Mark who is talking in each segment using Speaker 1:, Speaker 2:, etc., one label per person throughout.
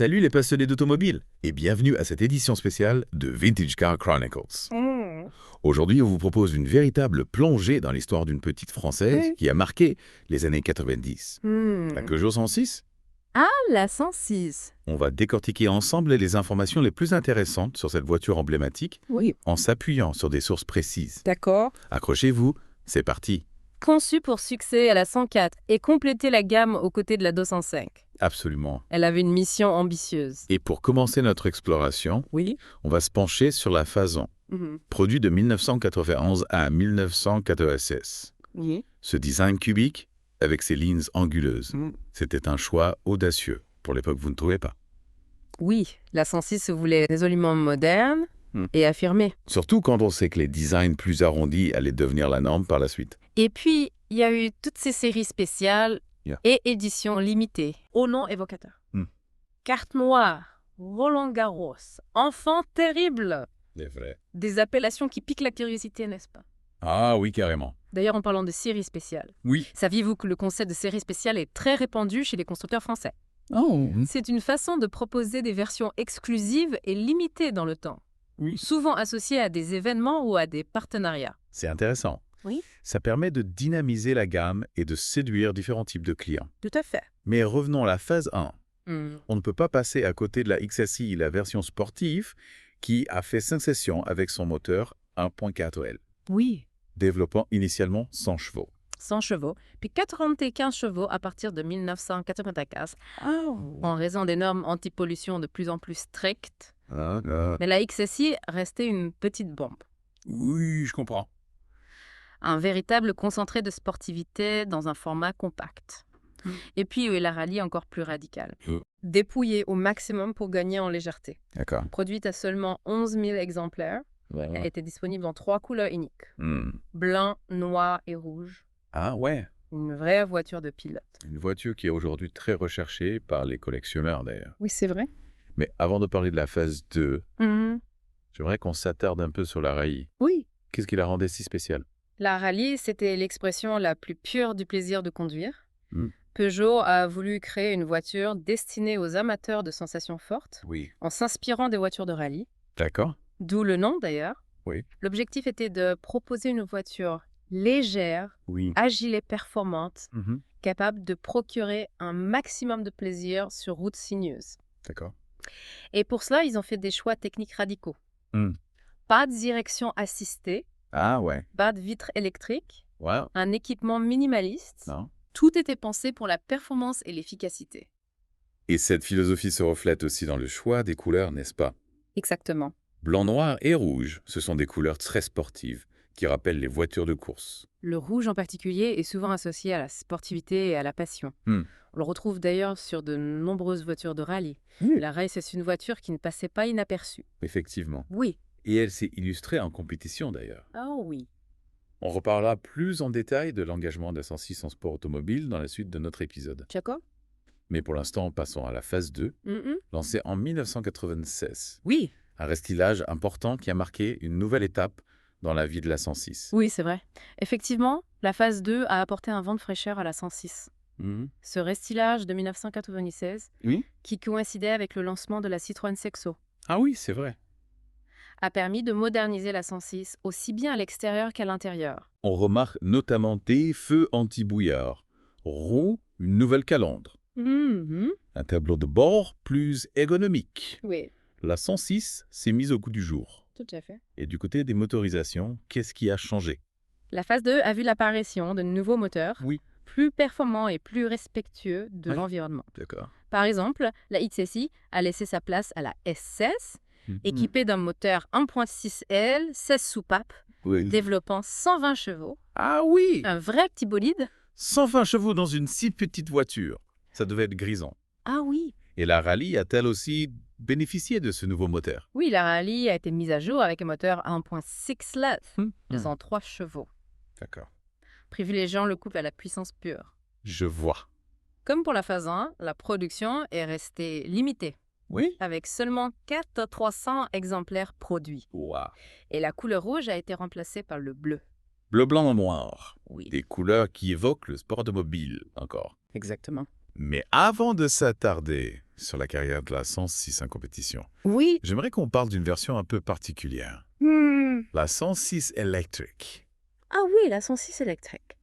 Speaker 1: Salut les passionnés d'automobile et bienvenue à cette édition spéciale de Vintage Car Chronicles. Aujourd'hui, on vous propose une véritable plongée dans l'histoire d'une petite Française qui a marqué les années 90. La Peugeot 106.
Speaker 2: Ah, la 106.
Speaker 1: On va décortiquer ensemble les informations les plus intéressantes sur cette voiture emblématique en s'appuyant sur des sources précises.
Speaker 2: D'accord.
Speaker 1: Accrochez-vous, c'est parti.
Speaker 2: Conçue pour succès à la 104 et compléter la gamme aux côtés de la 205.
Speaker 1: Absolument.
Speaker 2: Elle avait une mission ambitieuse.
Speaker 1: Et pour commencer notre exploration, on va se pencher sur la Fasan, produit de 1991 à 1996. Ce design cubique, avec ses lignes anguleuses, c'était un choix audacieux. Pour l'époque, vous ne trouvez pas?
Speaker 2: Oui, la 106 se voulait résolument moderne et affirmée.
Speaker 1: Surtout quand on sait que les designs plus arrondis allaient devenir la norme par la suite.
Speaker 2: Et puis, il y a eu toutes ces séries spéciales et éditions limitées, au nom évocateur. Carte noire, Roland-Garros, enfant terrible.
Speaker 1: C'est vrai.
Speaker 2: Des appellations qui piquent la curiosité, n'est-ce pas?
Speaker 1: Ah oui, carrément.
Speaker 2: D'ailleurs, en parlant de séries spéciales, saviez-vous que le concept de série spéciale est très répandu chez les constructeurs français? C'est une façon de proposer des versions exclusives et limitées dans le temps, souvent associées à des événements ou à des partenariats.
Speaker 1: C'est intéressant. Ça permet de dynamiser la gamme et de séduire différents types de clients.
Speaker 2: Tout à fait.
Speaker 1: Mais revenons à la phase 1. On ne peut pas passer à côté de la XSI, la version sportive, qui a fait sensation avec son moteur 1.4L.
Speaker 2: Oui.
Speaker 1: Développant initialement 100 chevaux.
Speaker 2: 100 chevaux, puis 95 chevaux à partir de 1995, en raison des normes anti-pollution de plus en plus strictes. Mais la XSI restait une petite bombe.
Speaker 1: Oui, je comprends.
Speaker 2: Un véritable concentré de sportivité dans un format compact. Et puis la rallye encore plus radicale. Dépouillée au maximum pour gagner en légèreté.
Speaker 1: D'accord.
Speaker 2: Produite à seulement 11 000 exemplaires, elle était disponible en 3 couleurs uniques. Blanc, noir et rouge.
Speaker 1: Ah ouais.
Speaker 2: Une vraie voiture de pilote.
Speaker 1: Une voiture qui est aujourd'hui très recherchée par les collectionneurs d'ailleurs.
Speaker 2: Oui, c'est vrai.
Speaker 1: Mais avant de parler de la phase 2, j'aimerais qu'on s'attarde un peu sur la rallye.
Speaker 2: Oui.
Speaker 1: Qu'est-ce qui la rendait si spéciale?
Speaker 2: La rallye, c'était l'expression la plus pure du plaisir de conduire. Peugeot a voulu créer une voiture destinée aux amateurs de sensations fortes, en s'inspirant des voitures de rallye.
Speaker 1: D'accord.
Speaker 2: D'où le nom d'ailleurs.
Speaker 1: Oui.
Speaker 2: L'objectif était de proposer une voiture légère, agile et performante, capable de procurer un maximum de plaisir sur route sinueuse.
Speaker 1: D'accord.
Speaker 2: Et pour cela, ils ont fait des choix techniques radicaux. Pas de direction assistée,
Speaker 1: Ah ouais.
Speaker 2: pas de vitres électriques,
Speaker 1: Wow.
Speaker 2: un équipement minimaliste.
Speaker 1: Non.
Speaker 2: Tout était pensé pour la performance et l'efficacité.
Speaker 1: Et cette philosophie se reflète aussi dans le choix des couleurs, n'est-ce pas?
Speaker 2: Exactement.
Speaker 1: Blanc, noir et rouge, ce sont des couleurs très sportives qui rappellent les voitures de course.
Speaker 2: Le rouge en particulier est souvent associé à la sportivité et à la passion. On le retrouve d'ailleurs sur de nombreuses voitures de rallye. La Race, c'est une voiture qui ne passait pas inaperçue.
Speaker 1: Effectivement.
Speaker 2: Oui.
Speaker 1: Et elle s'est illustrée en compétition d'ailleurs.
Speaker 2: Oh oui.
Speaker 1: On reparlera plus en détail de l'engagement de la 106 en sport automobile dans la suite de notre épisode.
Speaker 2: D'accord.
Speaker 1: Mais pour l'instant, passons à la phase 2, lancée en 1996.
Speaker 2: Oui.
Speaker 1: Un restylage important qui a marqué une nouvelle étape dans la vie de la 106.
Speaker 2: Oui, c'est vrai. Effectivement, la phase 2 a apporté un vent de fraîcheur à la 106. Ce restylage de 1996, qui coïncidait avec le lancement de la Citroën Saxo,
Speaker 1: Ah oui, c'est vrai.
Speaker 2: a permis de moderniser la 106 aussi bien à l'extérieur qu'à l'intérieur.
Speaker 1: On remarque notamment des feux anti-brouillard, roues, une nouvelle calandre, un tableau de bord plus ergonomique.
Speaker 2: Oui,
Speaker 1: La 106 s'est mise au goût du jour.
Speaker 2: tout à fait.
Speaker 1: Et du côté des motorisations, qu'est-ce qui a changé?
Speaker 2: La phase 2 a vu l'apparition de nouveaux moteurs, plus performants et plus respectueux de l'environnement.
Speaker 1: D'accord.
Speaker 2: Par exemple, la XSI a laissé sa place à la S16, équipée d'un moteur 1.6L, 16 soupapes, développant 120 chevaux.
Speaker 1: Ah oui!
Speaker 2: Un vrai petit bolide.
Speaker 1: 120 chevaux dans une si petite voiture. Ça devait être grisant.
Speaker 2: Ah oui.
Speaker 1: Et la Rallye a-t-elle aussi bénéficié de ce nouveau moteur?
Speaker 2: Oui, la Rallye a été mise à jour avec un moteur 1.6L, 203 chevaux,
Speaker 1: D'accord.
Speaker 2: privilégiant le couple à la puissance pure.
Speaker 1: Je vois.
Speaker 2: Comme pour la phase 1, la production est restée limitée, avec seulement 300 exemplaires produits.
Speaker 1: Wow.
Speaker 2: Et la couleur rouge a été remplacée par le bleu.
Speaker 1: Bleu, blanc, noir.
Speaker 2: Oui.
Speaker 1: Des couleurs qui évoquent le sport automobile, encore.
Speaker 2: Exactement.
Speaker 1: Mais avant de s'attarder sur la carrière de la 106 en compétition,
Speaker 2: Oui.
Speaker 1: j'aimerais qu'on parle d'une version un peu particulière. La 106 Electric.
Speaker 2: Ah oui, la 106 électrique.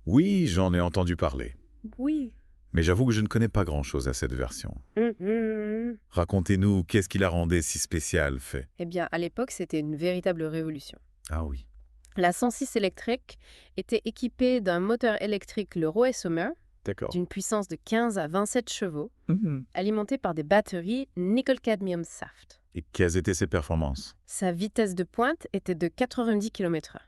Speaker 1: Oui, j'en ai entendu parler.
Speaker 2: Oui.
Speaker 1: Mais j'avoue que je ne connais pas grand-chose à cette version. Racontez-nous, qu'est-ce qui la rendait si spéciale, fait?
Speaker 2: Eh bien, à l'époque, c'était une véritable révolution.
Speaker 1: Ah oui.
Speaker 2: La 106 électrique était équipée d'un moteur électrique Leroy Sommer
Speaker 1: D'accord.
Speaker 2: d'une puissance de 15 à 27 chevaux, alimenté par des batteries nickel-cadmium Saft.
Speaker 1: Et quelles étaient ses performances?
Speaker 2: Sa vitesse de pointe était de 90 km/h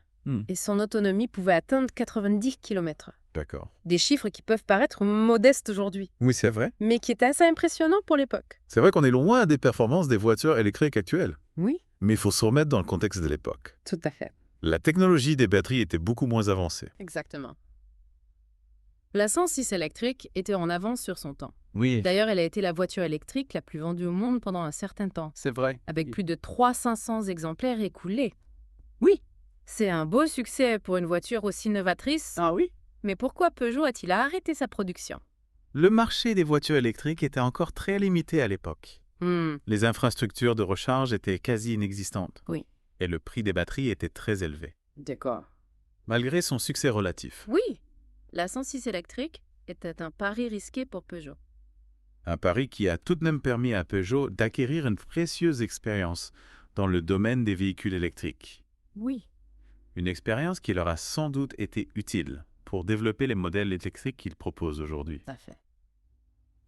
Speaker 2: et son autonomie pouvait atteindre 90 km/h.
Speaker 1: D'accord.
Speaker 2: Des chiffres qui peuvent paraître modestes aujourd'hui,
Speaker 1: Oui, c'est vrai.
Speaker 2: mais qui étaient assez impressionnants pour l'époque.
Speaker 1: C'est vrai qu'on est loin des performances des voitures électriques actuelles.
Speaker 2: Oui.
Speaker 1: Mais il faut se remettre dans le contexte de l'époque.
Speaker 2: Tout à fait.
Speaker 1: La technologie des batteries était beaucoup moins avancée.
Speaker 2: Exactement. La 106 électrique était en avance sur son temps.
Speaker 1: Oui.
Speaker 2: D'ailleurs, elle a été la voiture électrique la plus vendue au monde pendant un certain temps,
Speaker 1: C'est vrai.
Speaker 2: avec plus de 300 exemplaires écoulés. Oui. C'est un beau succès pour une voiture aussi novatrice.
Speaker 1: Ah oui?
Speaker 2: Mais pourquoi Peugeot a-t-il arrêté sa production?
Speaker 1: Le marché des voitures électriques était encore très limité à l'époque. Les infrastructures de recharge étaient quasi inexistantes.
Speaker 2: Oui.
Speaker 1: Et le prix des batteries était très élevé.
Speaker 2: D'accord.
Speaker 1: Malgré son succès relatif.
Speaker 2: Oui. La 106 électrique était un pari risqué pour Peugeot.
Speaker 1: Un pari qui a tout de même permis à Peugeot d'acquérir une précieuse expérience dans le domaine des véhicules électriques.
Speaker 2: Oui.
Speaker 1: Une expérience qui leur a sans doute été utile pour développer les modèles électriques qu'ils proposent aujourd'hui.
Speaker 2: Tout à fait.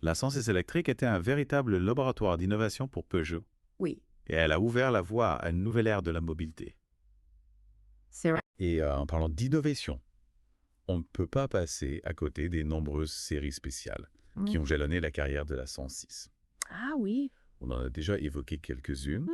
Speaker 1: La 106 électrique était un véritable laboratoire d'innovation pour Peugeot.
Speaker 2: Oui.
Speaker 1: Et elle a ouvert la voie à une nouvelle ère de la mobilité.
Speaker 2: C'est vrai.
Speaker 1: Et en parlant d'innovation, on ne peut pas passer à côté des nombreuses séries spéciales qui ont jalonné la carrière de la 106.
Speaker 2: Ah oui.
Speaker 1: On en a déjà évoqué quelques-unes,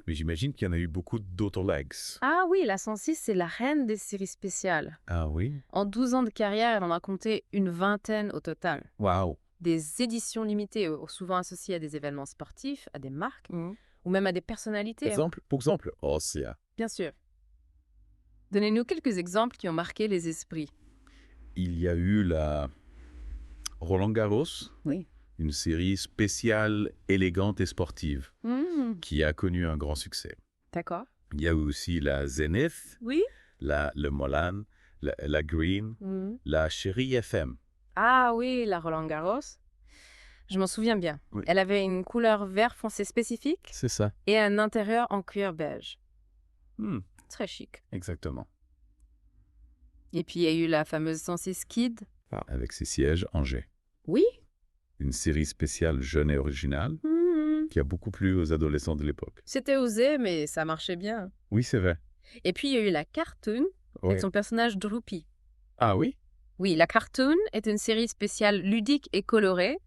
Speaker 1: mais j'imagine qu'il y en a eu beaucoup d'autres legs.
Speaker 2: Ah oui, la 106, c'est la reine des séries spéciales.
Speaker 1: Ah oui?
Speaker 2: En 12 ans de carrière, elle en a compté une vingtaine au total.
Speaker 1: Waouh!
Speaker 2: Des éditions limitées, souvent associées à des événements sportifs, à des marques, ou même à des personnalités.
Speaker 1: Pour exemple, Ossia.
Speaker 2: Bien sûr. Donnez-nous quelques exemples qui ont marqué les esprits.
Speaker 1: Il y a eu la Roland Garros.
Speaker 2: Oui.
Speaker 1: Une série spéciale, élégante et sportive, qui a connu un grand succès.
Speaker 2: D'accord.
Speaker 1: Il y a eu aussi la Zenith,
Speaker 2: Oui.
Speaker 1: le Molan, la Green, la Chérie FM.
Speaker 2: Ah oui, la Roland Garros. Je m'en souviens bien.
Speaker 1: Oui.
Speaker 2: Elle avait une couleur vert foncé spécifique.
Speaker 1: C'est ça.
Speaker 2: Et un intérieur en cuir beige. Très chic.
Speaker 1: Exactement.
Speaker 2: Et puis il y a eu la fameuse 106 Kid.
Speaker 1: Avec ses sièges en G.
Speaker 2: Oui.
Speaker 1: Une série spéciale jeune et originale qui a beaucoup plu aux adolescents de l'époque.
Speaker 2: C'était osé, mais ça marchait bien.
Speaker 1: Oui, c'est vrai.
Speaker 2: Et puis il y a eu la Cartoon avec son personnage Droopy.
Speaker 1: Ah oui?
Speaker 2: Oui, la Cartoon est une série spéciale ludique et colorée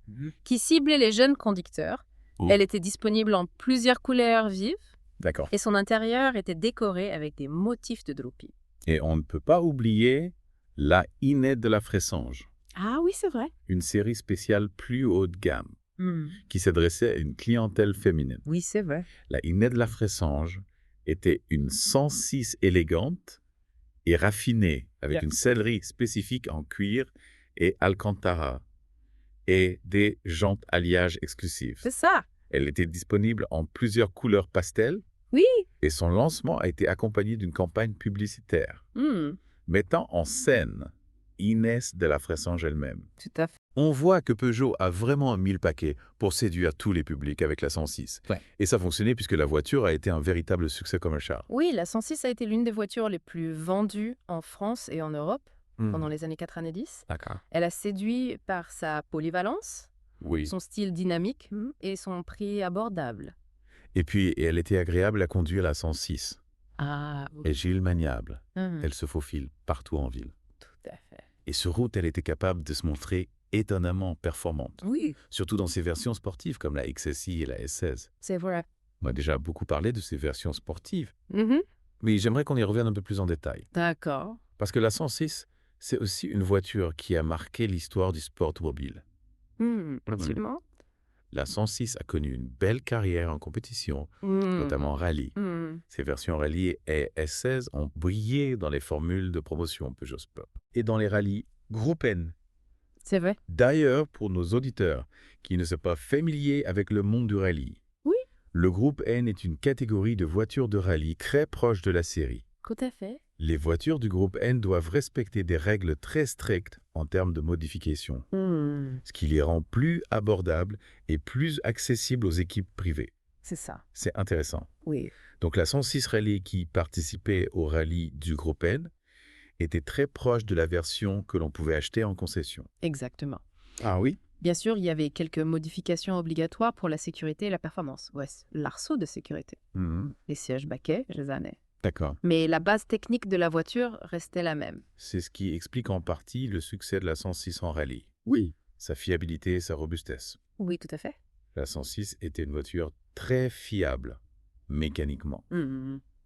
Speaker 2: qui ciblait les jeunes conducteurs. Elle était disponible en plusieurs couleurs vives.
Speaker 1: D'accord.
Speaker 2: Et son intérieur était décoré avec des motifs de Droopy.
Speaker 1: Et on ne peut pas oublier la Inette de la Fressange.
Speaker 2: Ah oui, c'est vrai.
Speaker 1: Une série spéciale plus haut de gamme qui s'adressait à une clientèle féminine.
Speaker 2: Oui, c'est vrai.
Speaker 1: La Inette de la Fressange était une 106 élégante et raffinée avec une sellerie spécifique en cuir et alcantara et des jantes alliage exclusives.
Speaker 2: C'est ça.
Speaker 1: Elle était disponible en plusieurs couleurs pastel.
Speaker 2: Oui.
Speaker 1: Et son lancement a été accompagné d'une campagne publicitaire mettant en scène Inès de la Fressange elle-même.
Speaker 2: Tout à fait.
Speaker 1: On voit que Peugeot a vraiment mis le paquet pour séduire tous les publics avec la 106. Ouais. Et ça fonctionnait puisque la voiture a été un véritable succès commercial.
Speaker 2: Oui, la 106 a été l'une des voitures les plus vendues en France et en Europe pendant les années 90.
Speaker 1: D'accord.
Speaker 2: Elle a séduit par sa polyvalence, son style dynamique et son prix abordable.
Speaker 1: Et puis, elle était agréable à conduire la 106.
Speaker 2: Ah, oui.
Speaker 1: Agile, maniable. Elle se faufile partout en ville.
Speaker 2: Tout à fait.
Speaker 1: Et sur route, elle était capable de se montrer étonnamment performante.
Speaker 2: Oui.
Speaker 1: Surtout dans ses versions sportives comme la XSI et la S16.
Speaker 2: C'est vrai.
Speaker 1: On a déjà beaucoup parlé de ces versions sportives. Mais j'aimerais qu'on y revienne un peu plus en détail.
Speaker 2: D'accord.
Speaker 1: Parce que la 106, c'est aussi une voiture qui a marqué l'histoire du sport automobile.
Speaker 2: Absolument.
Speaker 1: La 106 a connu une belle carrière en compétition, notamment en rallye. Ces versions rallye et S16 ont brillé dans les formules de promotion Peugeot Sport. Et dans les rallyes Groupe N.
Speaker 2: C'est vrai.
Speaker 1: D'ailleurs, pour nos auditeurs qui ne sont pas familiers avec le monde du rallye,
Speaker 2: Oui.
Speaker 1: Le groupe N est une catégorie de voitures de rallye très proche de la série.
Speaker 2: Tout à fait.
Speaker 1: Les voitures du groupe N doivent respecter des règles très strictes en termes de modification, ce qui les rend plus abordables et plus accessibles aux équipes privées.
Speaker 2: C'est ça.
Speaker 1: C'est intéressant.
Speaker 2: Oui.
Speaker 1: Donc la 106 Rallye qui participait au rallye du groupe N était très proche de la version que l'on pouvait acheter en concession.
Speaker 2: Exactement.
Speaker 1: Ah oui?
Speaker 2: Bien sûr, il y avait quelques modifications obligatoires pour la sécurité et la performance. Ouais, l'arceau de sécurité. Les sièges baquets, je les ai.
Speaker 1: D'accord.
Speaker 2: Mais la base technique de la voiture restait la même.
Speaker 1: C'est ce qui explique en partie le succès de la 106 en rallye.
Speaker 3: Oui.
Speaker 1: Sa fiabilité et sa robustesse.
Speaker 2: Oui, tout à fait.
Speaker 1: La 106 était une voiture très fiable, mécaniquement.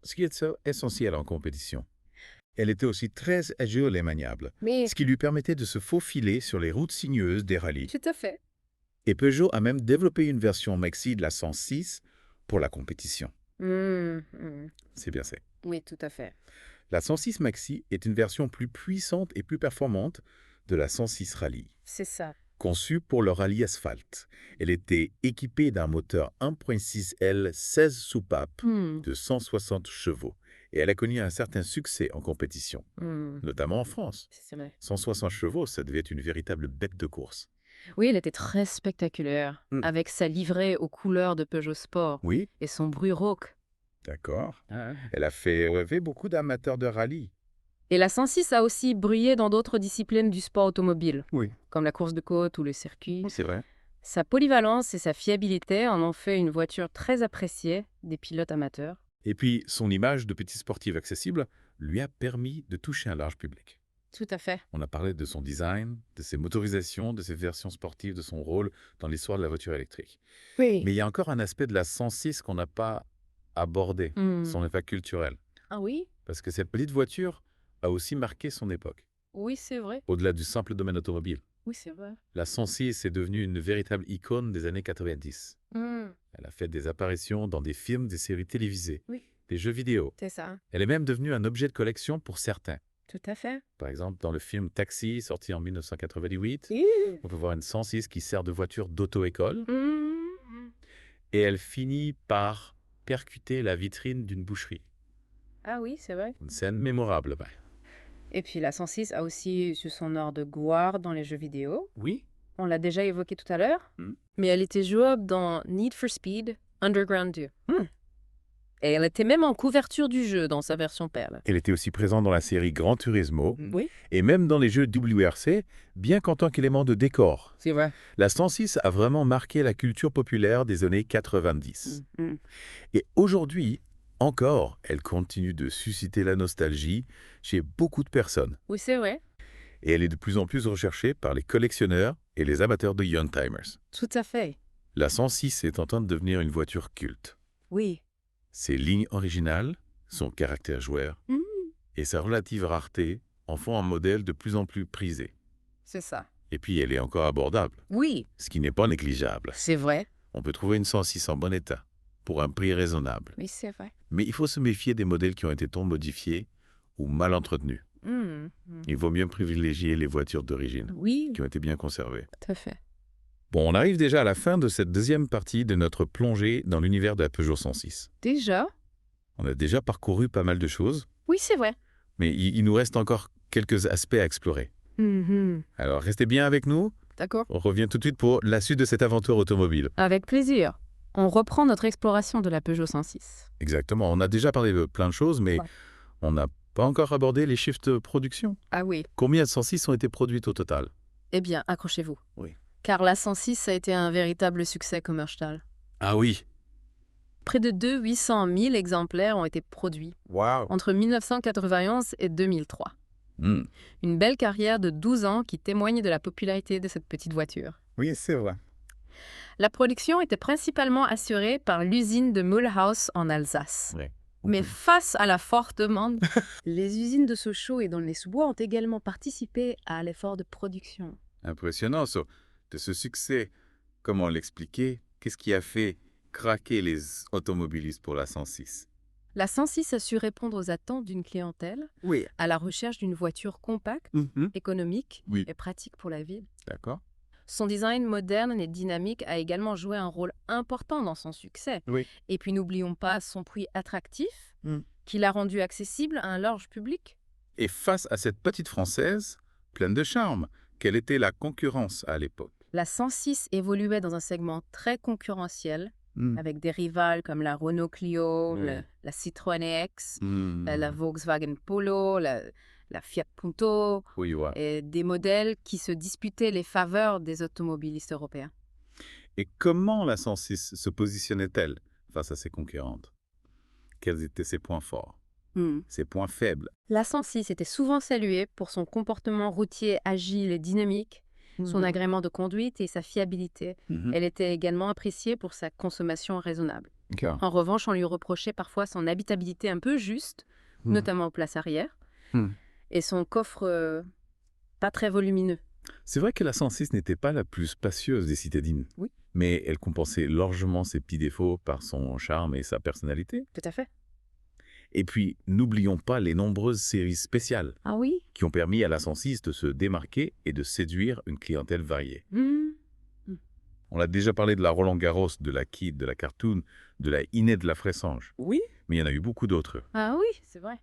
Speaker 1: Ce qui est essentiel en compétition. Elle était aussi très agile et maniable, ce qui lui permettait de se faufiler sur les routes sinueuses des rallyes.
Speaker 2: Tout à fait.
Speaker 1: Et Peugeot a même développé une version maxi de la 106 pour la compétition. C'est bien fait.
Speaker 2: Oui, tout à fait.
Speaker 1: La 106 Maxi est une version plus puissante et plus performante de la 106 Rallye.
Speaker 2: C'est ça.
Speaker 1: Conçue pour le rallye asphalte, elle était équipée d'un moteur 1.6 L 16 soupapes de 160 chevaux. Et elle a connu un certain succès en compétition, notamment en France.
Speaker 2: C'est vrai.
Speaker 1: 160 chevaux, ça devait être une véritable bête de course.
Speaker 2: Oui, elle était très spectaculaire, avec sa livrée aux couleurs de Peugeot Sport et son bruit rauque.
Speaker 1: D'accord. Elle a fait rêver beaucoup d'amateurs de rallye.
Speaker 2: Et la 106 a aussi brillé dans d'autres disciplines du sport automobile, comme la course de côte ou le circuit.
Speaker 1: C'est vrai.
Speaker 2: Sa polyvalence et sa fiabilité en ont fait une voiture très appréciée des pilotes amateurs.
Speaker 1: Et puis, son image de petit sportif accessible lui a permis de toucher un large public.
Speaker 2: Tout à fait.
Speaker 1: On a parlé de son design, de ses motorisations, de ses versions sportives, de son rôle dans l'histoire de la voiture électrique.
Speaker 2: Oui.
Speaker 1: Mais il y a encore un aspect de la 106 qu'on n'a pas abordé, son effet culturel.
Speaker 2: Ah oui?
Speaker 1: Parce que cette petite voiture a aussi marqué son époque.
Speaker 2: Oui, c'est vrai.
Speaker 1: Au-delà du simple domaine automobile.
Speaker 2: Oui, c'est vrai.
Speaker 1: La 106 est devenue une véritable icône des années 90. Elle a fait des apparitions dans des films, des séries télévisées, des jeux vidéo.
Speaker 2: C'est ça.
Speaker 1: Elle est même devenue un objet de collection pour certains.
Speaker 2: Tout à fait.
Speaker 1: Par exemple, dans le film Taxi, sorti en 1998, on peut voir une 106 qui sert de voiture d'auto-école. Et elle finit par percuter la vitrine d'une boucherie.
Speaker 2: Ah oui, c'est vrai.
Speaker 1: Une scène mémorable.
Speaker 2: Et puis la 106 a aussi eu son heure de gloire dans les jeux vidéo.
Speaker 1: Oui.
Speaker 2: On l'a déjà évoqué tout à l'heure. Mais elle était jouable dans Need for Speed Underground 2. Et elle était même en couverture du jeu dans sa version Perle.
Speaker 1: Elle était aussi présente dans la série Gran Turismo et même dans les jeux WRC, bien qu'en tant qu'élément de décor.
Speaker 2: C'est vrai.
Speaker 1: La 106 a vraiment marqué la culture populaire des années 90. Et aujourd'hui, encore, elle continue de susciter la nostalgie chez beaucoup de personnes.
Speaker 2: Oui, c'est vrai.
Speaker 1: Et elle est de plus en plus recherchée par les collectionneurs et les amateurs de Youngtimers.
Speaker 2: Tout à fait.
Speaker 1: La 106 est en train de devenir une voiture culte.
Speaker 2: Oui.
Speaker 1: Ses lignes originales, son caractère joueur et sa relative rareté en font un modèle de plus en plus prisé.
Speaker 2: C'est ça.
Speaker 1: Et puis, elle est encore abordable.
Speaker 2: Oui.
Speaker 1: Ce qui n'est pas négligeable.
Speaker 2: C'est vrai.
Speaker 1: On peut trouver une 106 en bon état, pour un prix raisonnable.
Speaker 2: Oui, c'est vrai.
Speaker 1: Mais il faut se méfier des modèles qui ont été trop modifiés ou mal entretenus. Il vaut mieux privilégier les voitures d'origine, qui ont été bien conservées.
Speaker 2: Tout à fait.
Speaker 1: Bon, on arrive déjà à la fin de cette deuxième partie de notre plongée dans l'univers de la Peugeot 106.
Speaker 2: Déjà?
Speaker 1: On a déjà parcouru pas mal de choses.
Speaker 2: Oui, c'est vrai.
Speaker 1: Mais il nous reste encore quelques aspects à explorer. Alors, restez bien avec nous.
Speaker 2: D'accord.
Speaker 1: On revient tout de suite pour la suite de cette aventure automobile.
Speaker 2: Avec plaisir. On reprend notre exploration de la Peugeot 106.
Speaker 1: Exactement. On a déjà parlé de plein de choses, mais on n'a pas encore abordé les chiffres de production.
Speaker 2: Ah oui.
Speaker 1: Combien de 106 ont été produites au total?
Speaker 2: Eh bien, accrochez-vous.
Speaker 1: Oui.
Speaker 2: Car la 106 a été un véritable succès commercial.
Speaker 1: Ah oui.
Speaker 2: Près de 800 000 exemplaires ont été produits entre 1991 et 2003. Une belle carrière de 12 ans qui témoigne de la popularité de cette petite voiture.
Speaker 3: Oui, c'est vrai.
Speaker 2: La production était principalement assurée par l'usine de Mulhouse en Alsace. Mais face à la forte demande, les usines de Sochaux et d'Aulnay-sous-Bois ont également participé à l'effort de production.
Speaker 1: Impressionnant, de ce succès. Comment l'expliquer? Qu'est-ce qui a fait craquer les automobilistes pour la 106?
Speaker 2: La 106 a su répondre aux attentes d'une clientèle à la recherche d'une voiture compacte, économique et pratique pour la ville.
Speaker 1: D'accord.
Speaker 2: Son design moderne et dynamique a également joué un rôle important dans son succès.
Speaker 1: Oui.
Speaker 2: Et puis n'oublions pas son prix attractif, qui l'a rendu accessible à un large public.
Speaker 1: Et face à cette petite Française, pleine de charme, quelle était la concurrence à l'époque?
Speaker 2: La 106 évoluait dans un segment très concurrentiel, avec des rivales comme la Renault Clio, la Citroën EX, la Volkswagen Polo, la Fiat Punto, et des modèles qui se disputaient les faveurs des automobilistes européens.
Speaker 1: Et comment la 106 se positionnait-elle face à ses concurrentes? Quels étaient ses points forts? Ses points faibles?
Speaker 2: La 106 était souvent saluée pour son comportement routier agile et dynamique, son agrément de conduite et sa fiabilité. Elle était également appréciée pour sa consommation raisonnable. En revanche, on lui reprochait parfois son habitabilité un peu juste, notamment aux places arrière, et son coffre pas très volumineux.
Speaker 1: C'est vrai que la 106 n'était pas la plus spacieuse des citadines, mais elle compensait largement ses petits défauts par son charme et sa personnalité.
Speaker 2: Tout à fait.
Speaker 1: Et puis, n'oublions pas les nombreuses séries spéciales qui ont permis à la 106 de se démarquer et de séduire une clientèle variée. On a déjà parlé de la Roland-Garros, de la Kid, de la Cartoon, de la Inet de la Fressange.
Speaker 2: Oui.
Speaker 1: Mais il y en a eu beaucoup d'autres.
Speaker 2: Ah oui, c'est vrai.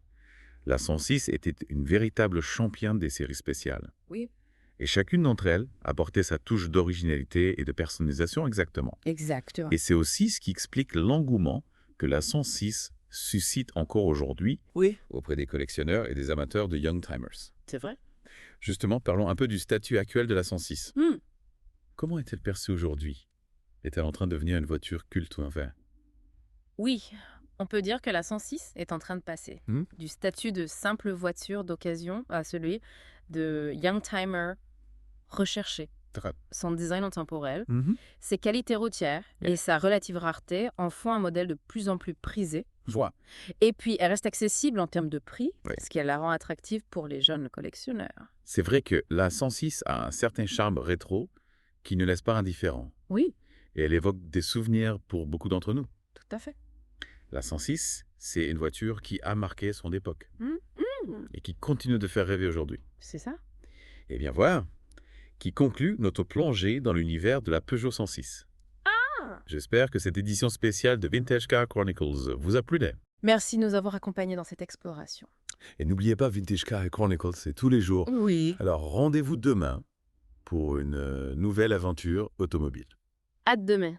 Speaker 1: La 106 était une véritable championne des séries spéciales.
Speaker 2: Oui.
Speaker 1: Et chacune d'entre elles apportait sa touche d'originalité et de personnalisation exactement.
Speaker 2: Exactement.
Speaker 1: Et c'est aussi ce qui explique l'engouement que la 106 suscite encore aujourd'hui auprès des collectionneurs et des amateurs de Youngtimers.
Speaker 2: C'est vrai.
Speaker 1: Justement, parlons un peu du statut actuel de la 106. Comment est-elle perçue aujourd'hui? Est-elle en train de devenir une voiture culte ou enfin?
Speaker 2: Oui, on peut dire que la 106 est en train de passer du statut de simple voiture d'occasion à celui de Youngtimer recherché. Son design intemporel, ses qualités routières et sa relative rareté en font un modèle de plus en plus prisé. Et puis, elle reste accessible en termes de prix, ce qui la rend attractive pour les jeunes collectionneurs.
Speaker 1: C'est vrai que la 106 a un certain charme rétro qui ne laisse pas indifférent.
Speaker 2: Oui.
Speaker 1: Et elle évoque des souvenirs pour beaucoup d'entre nous.
Speaker 2: Tout à fait.
Speaker 1: La 106, c'est une voiture qui a marqué son époque et qui continue de faire rêver aujourd'hui.
Speaker 2: C'est ça.
Speaker 1: Et bien voilà, qui conclut notre plongée dans l'univers de la Peugeot 106. J'espère que cette édition spéciale de Vintage Car Chronicles vous a plu.
Speaker 2: Merci de nous avoir accompagnés dans cette exploration.
Speaker 1: Et n'oubliez pas, Vintage Car Chronicles, c'est tous les jours.
Speaker 2: Oui.
Speaker 1: Alors rendez-vous demain pour une nouvelle aventure automobile.
Speaker 2: À demain.